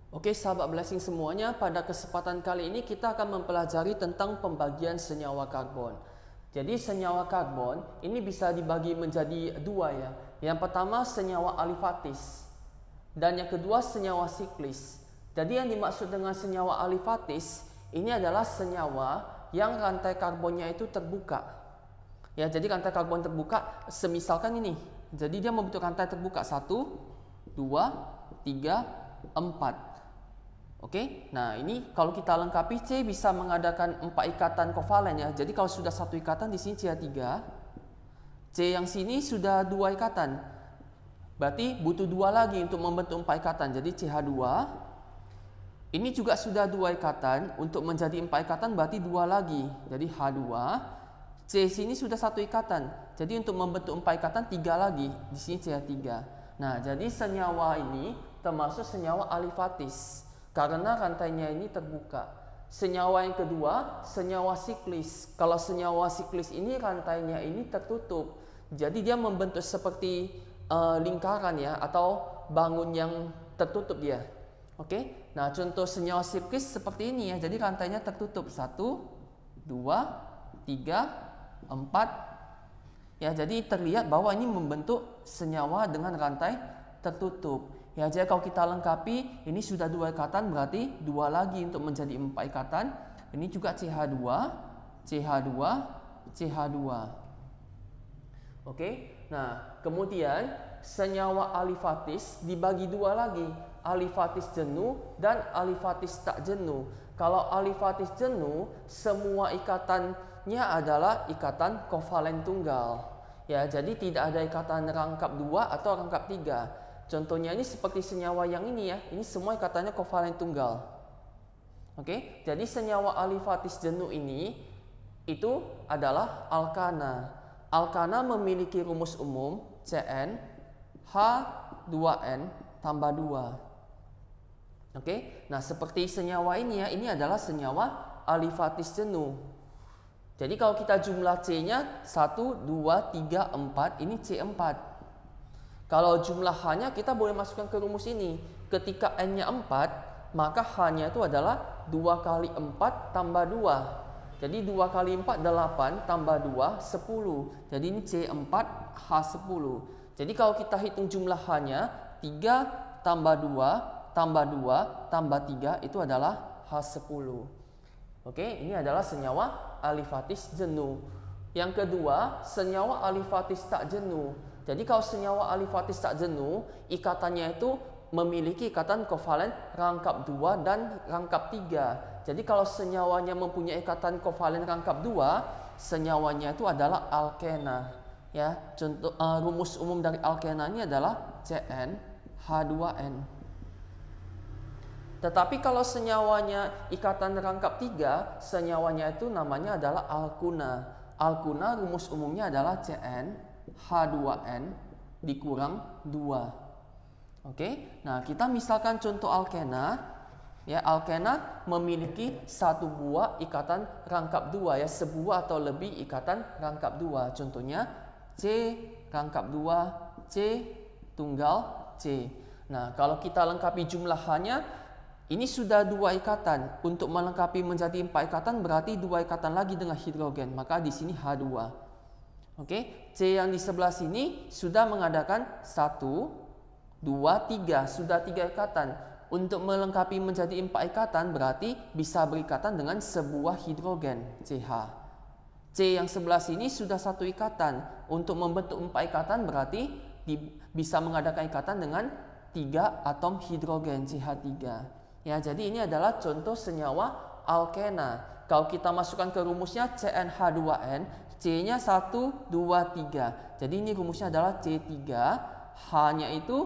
Oke, sahabat blessing semuanya, pada kesempatan kali ini kita akan mempelajari tentang pembagian senyawa karbon. Jadi senyawa karbon ini bisa dibagi menjadi dua ya. Yang pertama senyawa alifatis dan yang kedua senyawa siklis. Jadi yang dimaksud dengan senyawa alifatis ini adalah senyawa yang rantai karbonnya itu terbuka. Ya, jadi rantai karbon terbuka semisalkan ini. Jadi dia membentuk rantai terbuka 1, 2, 3, 4. Oke, nah ini kalau kita lengkapi C bisa mengadakan 4 ikatan kovalen ya. Jadi kalau sudah 1 ikatan di sini CH3, C yang sini sudah 2 ikatan. Berarti butuh 2 lagi untuk membentuk 4 ikatan. Jadi CH2 ini juga sudah 2 ikatan, untuk menjadi 4 ikatan berarti 2 lagi. Jadi H2, C sini sudah 1 ikatan. Jadi untuk membentuk 4 ikatan 3 lagi. Di sini CH3. Nah, jadi senyawa ini termasuk senyawa alifatis karena rantainya ini terbuka. Senyawa yang kedua, senyawa siklis. Kalau senyawa siklis ini rantainya ini tertutup. Jadi dia membentuk seperti lingkaran ya, atau bangun yang tertutup dia. Oke. Nah, contoh senyawa siklis seperti ini ya. Jadi rantainya tertutup. 1, 2, 3, 4. Ya, jadi terlihat bahwa ini membentuk senyawa dengan rantai tertutup. Ya, jadi kalau kita lengkapi, ini sudah 2 ikatan, berarti 2 lagi untuk menjadi 4 ikatan. Ini juga CH2, CH2, CH2. Oke, nah kemudian senyawa alifatis dibagi 2 lagi, alifatis jenuh dan alifatis tak jenuh. Kalau alifatis jenuh, semua ikatannya adalah ikatan kovalen tunggal. Ya, jadi tidak ada ikatan rangkap 2 atau rangkap 3. Contohnya ini seperti senyawa yang ini ya. Ini semua ikatannya kovalen tunggal. Oke, jadi senyawa alifatis jenuh ini itu adalah alkana. Alkana memiliki rumus umum Cn H2n tambah 2. Oke, nah seperti senyawa ini ya, ini adalah senyawa alifatis jenuh. Jadi kalau kita jumlah C-nya 1, 2, 3, 4, ini C4. Kalau jumlah H-nya kita boleh masukkan ke rumus ini. Ketika N-nya 4, maka H-nya itu adalah 2 kali 4 tambah 2. Jadi 2 kali 4, 8 tambah 2, 10. Jadi ini C4 H10. Jadi kalau kita hitung jumlah H-nya, 3 tambah 2 tambah 2 tambah 3 itu adalah H10. Oke, ini adalah senyawa alifatis jenuh. Yang kedua, senyawa alifatis tak jenuh. Jadi kalau senyawa alifatis tak jenuh, ikatannya itu memiliki ikatan kovalen rangkap 2 dan rangkap 3. Jadi kalau senyawanya mempunyai ikatan kovalen rangkap 2, senyawanya itu adalah alkena. Ya, contoh rumus umum dari alkena ini adalah Cn H2n. Tetapi kalau senyawanya ikatan rangkap 3, senyawanya itu namanya adalah alkuna. Alkuna rumus umumnya adalah Cn H2n dikurang 2. Oke, nah kita misalkan contoh alkena. Ya, alkena memiliki 1 buah ikatan rangkap 2 ya, sebuah atau lebih ikatan rangkap 2. Contohnya C rangkap 2, C tunggal C. Nah, kalau kita lengkapi jumlah H-nya, ini sudah 2 ikatan. Untuk melengkapi menjadi 4 ikatan berarti 2 ikatan lagi dengan hidrogen. Maka di sini H2. Oke, C yang di sebelah sini sudah mengadakan 1, 2, 3. Sudah 3 ikatan. Untuk melengkapi menjadi 4 ikatan berarti bisa berikatan dengan sebuah hidrogen CH. C yang sebelah sini sudah 1 ikatan. Untuk membentuk 4 ikatan berarti bisa mengadakan ikatan dengan 3 atom hidrogen CH3. Ya, jadi ini adalah contoh senyawa alkena. Kalau kita masukkan ke rumusnya CnH2n, C-nya 1, 2, 3. Jadi ini rumusnya adalah C3. H-nya itu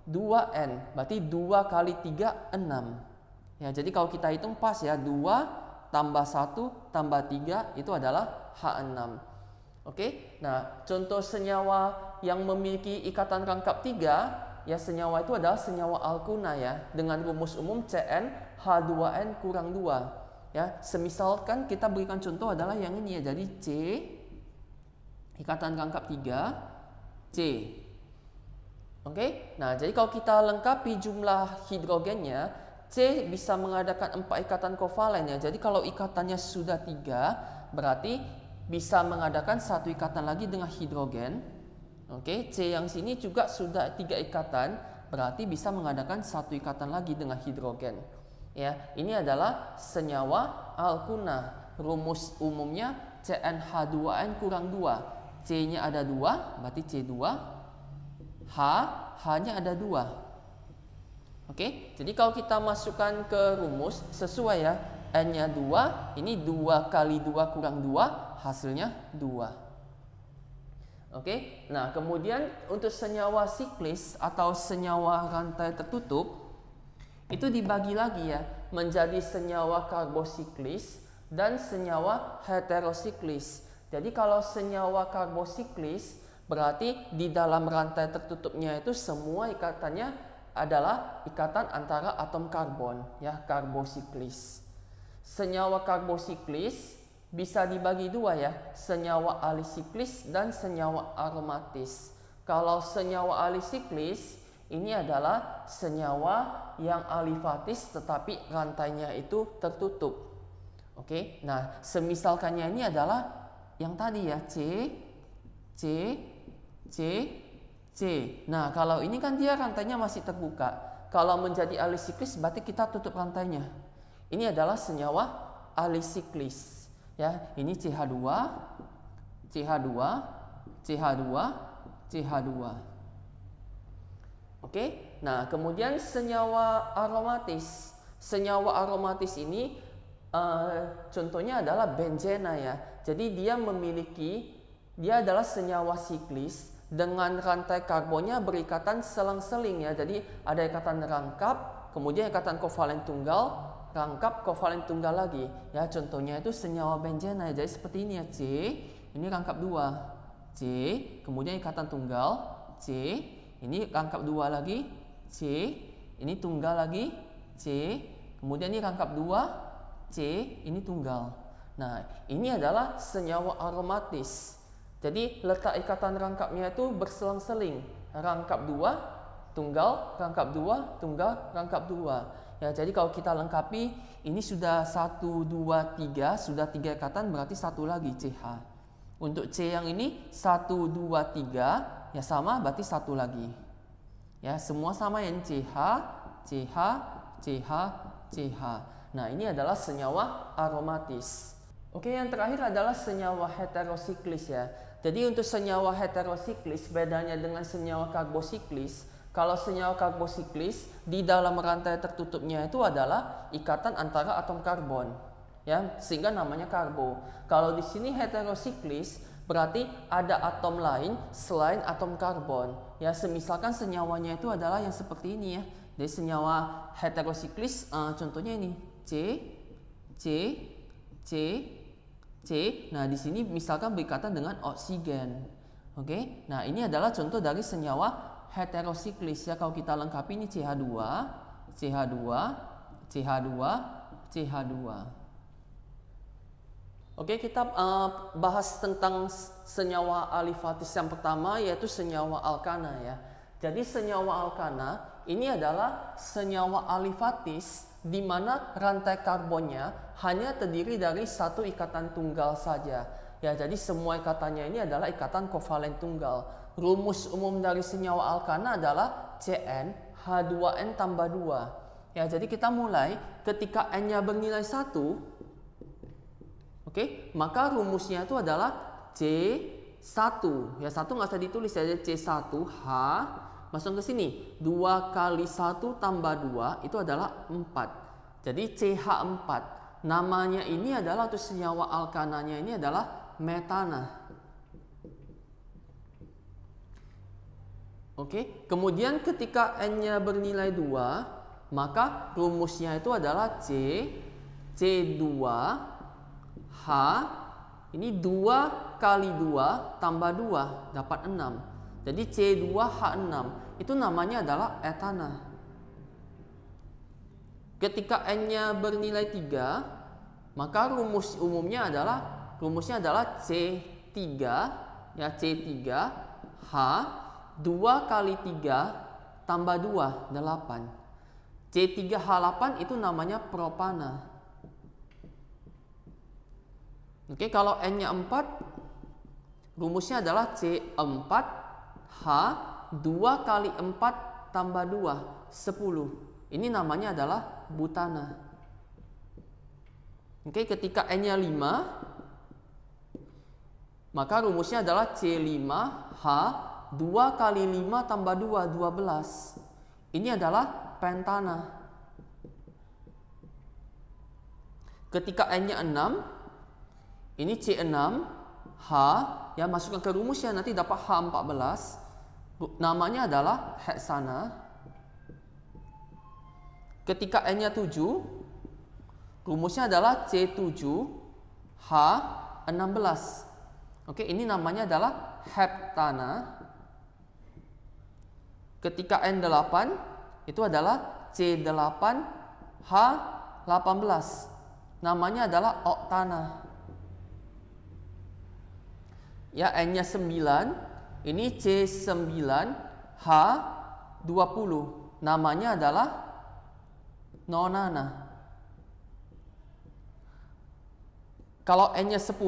2N. Berarti 2 kali 3, 6. Ya, jadi kalau kita hitung pas ya. 2 tambah 1 tambah 3 itu adalah H6. Oke. Nah, contoh senyawa yang memiliki ikatan rangkap 3, ya senyawa itu adalah senyawa alkuna ya. Dengan rumus umum Cn H2n kurang 2. Ya, semisalkan kita berikan contoh adalah yang ini ya. Jadi C ikatan rangkap 3 C. Oke. Nah, jadi kalau kita lengkapi jumlah hidrogennya, C bisa mengadakan 4 ikatan kovalen ya. Jadi kalau ikatannya sudah 3, berarti bisa mengadakan 1 ikatan lagi dengan hidrogen. Oke, C yang sini juga sudah 3 ikatan, berarti bisa mengadakan 1 ikatan lagi dengan hidrogen. Ya, ini adalah senyawa alkuna. Rumus umumnya CnH2n kurang 2. C-nya ada 2, berarti C2. H-nya ada 2. Oke, jadi kalau kita masukkan ke rumus sesuai ya, N-nya 2, ini 2 kali 2 kurang 2, hasilnya 2. Oke, nah kemudian untuk senyawa siklis atau senyawa rantai tertutup, itu dibagi lagi ya, menjadi senyawa karbosiklis dan senyawa heterosiklis. Jadi kalau senyawa karbosiklis, berarti di dalam rantai tertutupnya itu semua ikatannya adalah ikatan antara atom karbon, ya, karbosiklis. Senyawa karbosiklis bisa dibagi 2 ya, senyawa alisiklis dan senyawa aromatis. Kalau senyawa alisiklis ini adalah senyawa yang alifatis tetapi rantainya itu tertutup. Oke, nah semisalkannya ini adalah yang tadi ya, C. Nah kalau ini kan dia rantainya masih terbuka. Kalau menjadi alisiklis berarti kita tutup rantainya. Ini adalah senyawa alisiklis. Ya, ini CH2, CH2. Oke, nah kemudian senyawa aromatis. Senyawa aromatis ini contohnya adalah benzena ya. Jadi dia adalah senyawa siklis dengan rantai karbonnya berikatan selang-seling ya. Jadi ada ikatan rangkap, kemudian ikatan kovalen tunggal, rangkap kovalen tunggal lagi ya. Contohnya itu senyawa benzena ya. Jadi seperti ini ya, C ini rangkap 2, C kemudian ikatan tunggal, C ini rangkap 2 lagi, C ini tunggal lagi, C kemudian ini rangkap 2, C ini tunggal. Nah ini adalah senyawa aromatis. Jadi letak ikatan rangkapnya itu berselang-seling, rangkap 2 tunggal, rangkap 2 tunggal, rangkap 2 ya. Jadi kalau kita lengkapi ini sudah 1, 2, 3, sudah 3 ikatan, berarti 1 lagi CH. Untuk C yang ini 1, 2, 3 ya sama, berarti 1 lagi ya. Semua sama yang CH. Nah ini adalah senyawa aromatis. Oke, yang terakhir adalah senyawa heterosiklis ya. Jadi untuk senyawa heterosiklis bedanya dengan senyawa karbosiklis. Kalau senyawa karbosiklis di dalam rantai tertutupnya itu adalah ikatan antara atom karbon ya, sehingga namanya karbo. Kalau di sini heterosiklis berarti ada atom lain selain atom karbon ya. Semisalkan senyawanya itu adalah yang seperti ini ya. Jadi senyawa heterosiklis contohnya ini C. Nah, di sini misalkan berikatan dengan oksigen. Oke. Nah, ini adalah contoh dari senyawa heterosiklis ya. Kalau kita lengkapi ini CH2. Oke, kita bahas tentang senyawa alifatis yang pertama, yaitu senyawa alkana ya. Jadi senyawa alkana ini adalah senyawa alifatis di mana rantai karbonnya hanya terdiri dari 1 ikatan tunggal saja. Ya, jadi semua ikatannya ini adalah ikatan kovalen tunggal. Rumus umum dari senyawa alkana adalah CnH2n tambah 2. Ya, jadi kita mulai ketika N-nya bernilai 1. Oke, maka rumusnya itu adalah C1. Ya, 1 nggak usah ditulis ya, C1H. Masuk ke sini, 2 kali 1 tambah 2 itu adalah 4. Jadi CH4. Namanya ini adalah untuk senyawa alkananya ini adalah metana. Oke, kemudian ketika N-nya bernilai 2, maka rumusnya itu adalah C2H. Ini 2 kali 2 tambah 2 dapat 6. Jadi C2H6 itu namanya adalah etana. Ketika N-nya bernilai 3, maka rumusnya adalah C3 ya, C3H 2 kali 3 tambah 2 8. C3H8 itu namanya propana. Oke, kalau N-nya 4, rumusnya adalah C4H 2 kali 4 tambah 2, 10. Ini namanya adalah butana. Oke, ketika N-nya 5, maka rumusnya adalah C5H 2 kali 5 tambah 2, 12. Ini adalah pentana. Ketika N-nya 6, ini C6H, ya masukkan ke rumusnya nanti dapat H14. Namanya adalah heksana. Ketika N-nya 7, rumusnya adalah C7H16. Oke, ini namanya adalah heptana. Ketika N8, itu adalah C8H18. Namanya adalah oktana. Ya, N-nya 9, ini C9H20. Namanya adalah nonana. Kalau N-nya 10,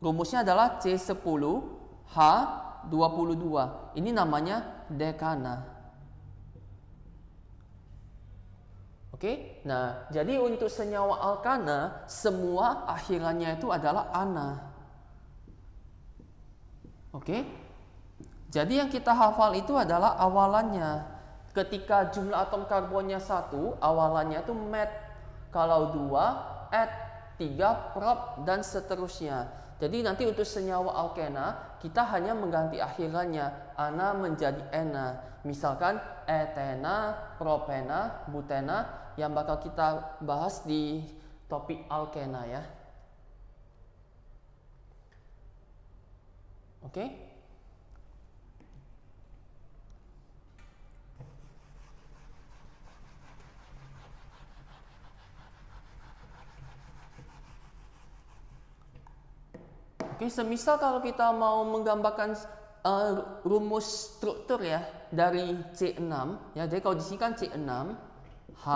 rumusnya adalah C10H22. Ini namanya dekana. Oke, nah jadi untuk senyawa alkana semua akhirannya itu adalah ana. Oke, jadi yang kita hafal itu adalah awalannya. Ketika jumlah atom karbonnya 1, awalannya itu met. Kalau 2, et. 3, prop, dan seterusnya. Jadi nanti untuk senyawa alkena kita hanya mengganti akhirannya ana menjadi ena. Misalkan etena, propena, butena yang bakal kita bahas di topik alkena ya. Oke? Oke, semisal kalau kita mau menggambarkan rumus struktur ya dari C6 ya. Jadi kalau di sini kan C6 H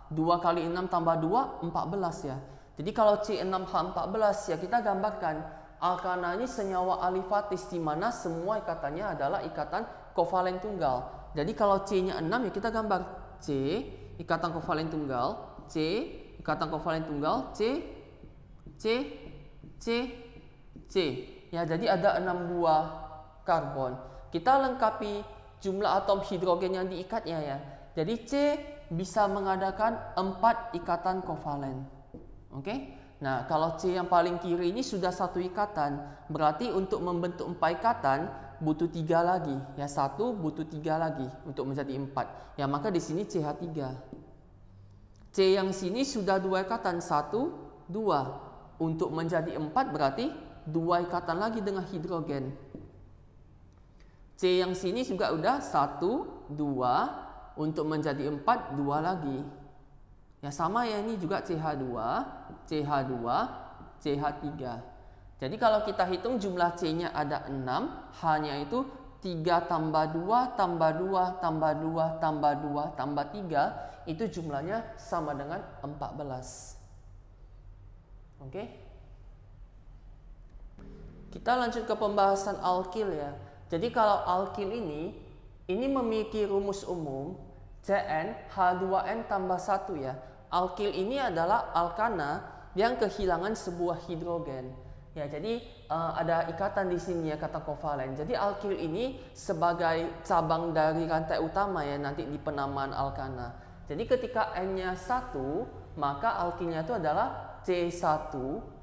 2 kali 6 tambah 2 14 ya. Jadi kalau C6H14 ya kita gambarkan alkana ini senyawa alifatis di mana semua ikatannya adalah ikatan kovalen tunggal. Jadi kalau C-nya 6 ya kita gambar C ikatan kovalen tunggal, C ikatan kovalen tunggal, C ya, jadi ada 6 buah karbon. Kita lengkapi jumlah atom hidrogen yang diikatnya ya. Jadi C bisa mengadakan 4 ikatan kovalen. Oke? Nah, kalau C yang paling kiri ini sudah 1 ikatan, berarti untuk membentuk 4 ikatan butuh 3 lagi. Ya, 1 butuh 3 lagi untuk menjadi 4. Ya, maka di sini CH3. C yang sini sudah 2 ikatan, 1, 2. Untuk menjadi 4 berarti 2 ikatan lagi dengan hidrogen. C yang sini juga udah 1, 2. Untuk menjadi 4, 2 lagi. Ya sama ya, ini juga CH2, CH2, CH3. Jadi kalau kita hitung jumlah C-nya ada 6, H-nya itu 3 tambah 2 tambah 2 tambah 2 tambah 2 tambah 3. Itu jumlahnya sama dengan 14. Oke? Kita lanjut ke pembahasan alkil ya. Jadi kalau alkil ini memiliki rumus umum CnH2n tambah 1 ya. Alkil ini adalah alkana yang kehilangan sebuah hidrogen. Ya, jadi ada ikatan di sini ya, kata kovalen. Jadi alkil ini sebagai cabang dari rantai utama ya nanti di penamaan alkana. Jadi ketika N-nya 1, maka alkilnya itu adalah C1,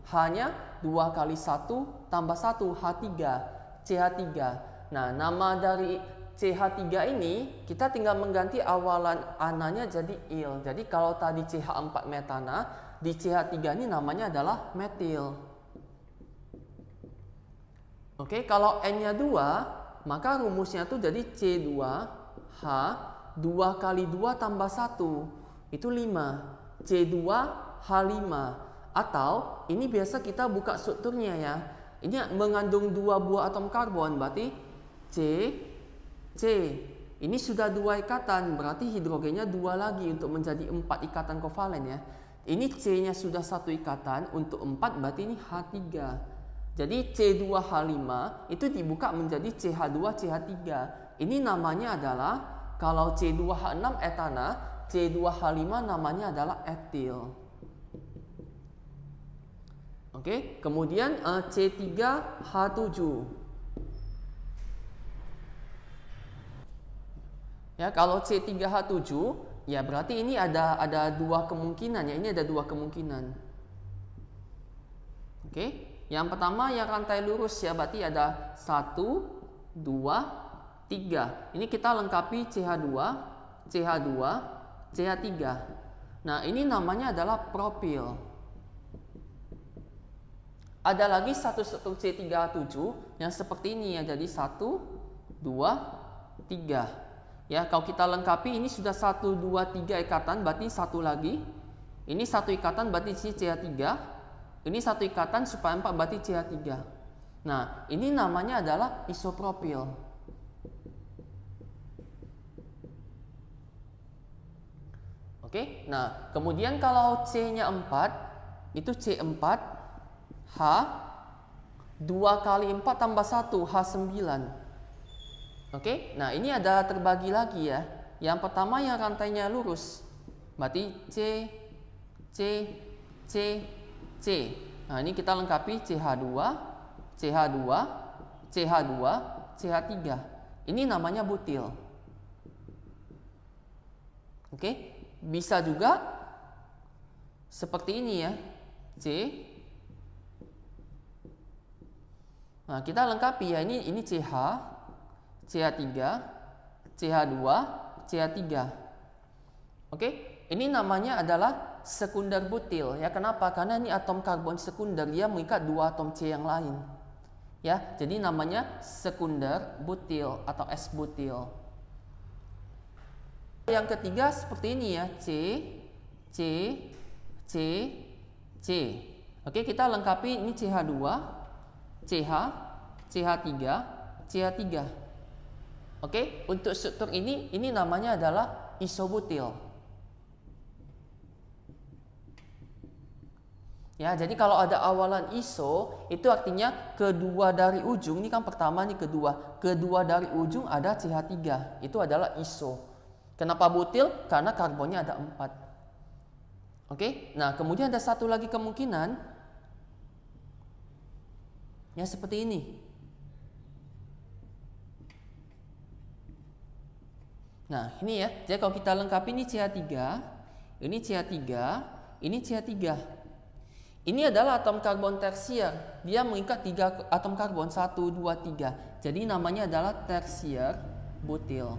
H-nya 2 kali 1 tambah 1, H3, CH3. Nah, nama dari CH3 ini kita tinggal mengganti awalan ananya jadi il. Jadi kalau tadi CH4 metana, di CH3 ini namanya adalah metil. Oke, kalau N-nya 2, maka rumusnya tuh jadi C2H 2 kali 2 tambah 1 itu 5. C2H5. Atau ini biasa kita buka strukturnya ya. Ini mengandung 2 buah atom karbon, berarti C Ini sudah 2 ikatan, berarti hidrogennya 2 lagi untuk menjadi 4 ikatan kovalen ya. Ini C-nya sudah 1 ikatan, untuk 4 berarti ini H3. Jadi C2H5 itu dibuka menjadi CH2CH3. Ini namanya adalah, kalau C2H6 etana, C2H5 namanya adalah etil. Oke, kemudian C3H7. Ya, kalau C3H7 ya berarti ini ada 2 kemungkinan ya. Ini ada 2 kemungkinan. Oke. Yang pertama yang rantai lurus ya, berarti ada 1, 2, 3. Ini kita lengkapi CH2, CH2, CH3. Nah, ini namanya adalah propil. Ada lagi satu struktur C3H7 yang seperti ini ya. Jadi 1, 2, 3. Ya, kalau kita lengkapi ini sudah 1, 2, 3 ikatan, berarti 1 lagi. Ini 1 ikatan berarti CH3. Ini 1 ikatan supaya 4 berarti CH3. Nah, ini namanya adalah isopropil. Oke, nah kemudian kalau C-nya 4, itu C4, H, 2 kali 4 tambah 1, H9. Oke, nah ini ada terbagi lagi ya. Yang pertama yang rantainya lurus, berarti C, C, C, C. Nah ini kita lengkapi CH2, CH2, CH2, CH3. Ini namanya butil. Oke, bisa juga seperti ini ya, C. Nah kita lengkapi ya, ini CH, CH3, CH2, CH3. Oke, ini namanya adalah sekunder butil ya. Kenapa? Karena ini atom karbon sekunder, dia mengikat 2 atom C yang lain. Ya, jadi namanya sekunder butil atau S-butil. Yang ketiga seperti ini ya, C, C, C, C. Oke, kita lengkapi ini CH2, CH, CH3, CH3. Oke, untuk struktur ini namanya adalah isobutil. Ya, jadi kalau ada awalan iso, itu artinya kedua dari ujung, ini kan pertama nih kedua dari ujung ada CH3, itu adalah iso. Kenapa butil? Karena karbonnya ada 4. Oke, nah kemudian ada satu lagi kemungkinan, ya seperti ini. Nah ini ya, jadi kalau kita lengkapi ini CH3, ini CH3, ini CH3. Ini adalah atom karbon tersier. Dia mengikat 3 atom karbon, 1, 2, 3. Jadi namanya adalah tersier butil.